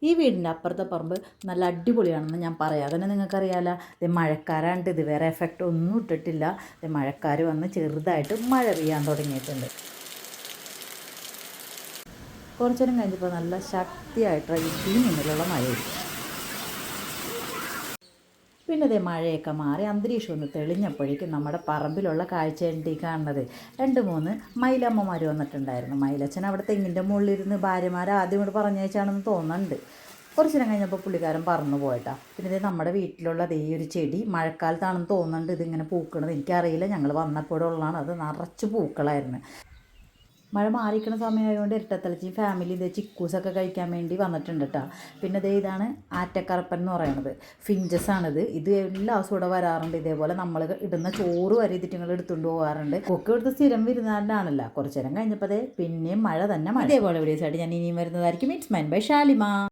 ഈ വീടിൻ്റെ അപ്പുറത്തെ പറമ്പ് നല്ല അടിപൊളിയാണെന്ന് ഞാൻ പറയാം. അതന്നെ നിങ്ങൾക്കറിയാമല്ലോ. ഇത് മഴക്കാരാണ്ട്, ഇത് വേറെ എഫക്റ്റ് ഒന്നും ഇട്ടിട്ടില്ല. ഇത് മഴക്കാർ വന്ന് ചെറുതായിട്ട് മഴ പെയ്യാൻ തുടങ്ങിയിട്ടുണ്ട്. കുറച്ചു നേരം കഴിഞ്ഞപ്പോൾ നല്ല ശക്തിയായിട്ട് ഈ മിന്നലുള്ള മഴയായിരിക്കും. പിന്നെ ഇതേ മഴയൊക്കെ മാറി അന്തരീക്ഷം ഒന്ന് തെളിഞ്ഞപ്പോഴേക്കും നമ്മുടെ പറമ്പിലുള്ള കാഴ്ചയുണ്ട് ഈ കാണുന്നത്. 2-3 മയിലമ്മമാർ വന്നിട്ടുണ്ടായിരുന്നു. മയിലച്ഛൻ അവിടെ തെങ്ങിൻ്റെ മുകളിലിരുന്ന് ഭാര്യമാർ ആദ്യം ഇവിടെ പറഞ്ഞയച്ചാണെന്ന് തോന്നുന്നുണ്ട്. കുറച്ച് നേരം കഴിഞ്ഞപ്പോൾ പുള്ളിക്കാരൻ പറന്നു പോയിട്ടാ. പിന്നെ ഇത് നമ്മുടെ വീട്ടിലുള്ള ഈ ഒരു ചെടി മഴക്കാലത്താണെന്ന് തോന്നുന്നുണ്ട് ഇതിങ്ങനെ പൂക്കണത്. എനിക്കറിയില്ല, ഞങ്ങൾ വന്നപ്പോഴുള്ളതാണ്. അത് നിറച്ച് പൂക്കളായിരുന്നു. മഴ മാറിക്കുന്ന സമയമായതുകൊണ്ട് ഇരട്ടത്തലച്ചി ഫാമിലി ഇത് ചിക്കൂസൊക്കെ കഴിക്കാൻ വേണ്ടി വന്നിട്ടുണ്ട് കേട്ടോ. പിന്നെ ഇതാണ് ആറ്റക്കറപ്പൻ എന്ന് പറയുന്നത്. ഫിഞ്ചസാണിത്. ഇത് എല്ലാ ദിവസവും ഇവിടെ വരാറുണ്ട്. ഇതേപോലെ നമ്മൾ ഇടുന്ന ചോറ് വരെ ഇതിറ്റുങ്ങൾ എടുത്തുകൊണ്ട് പോകാറുണ്ട്. കൊക്ക് ഇവിടുത്തെ സ്ഥിരം വരുന്നതാണല്ലോ. കുറച്ചു നേരം കഴിഞ്ഞപ്പോൾ പിന്നെയും മഴ തന്നെ മഴ. ഇതേപോലെ വീഡിയോസായിട്ട് ഞാൻ ഇനിയും വരുന്നതായിരിക്കും. It's mine by Shalimar.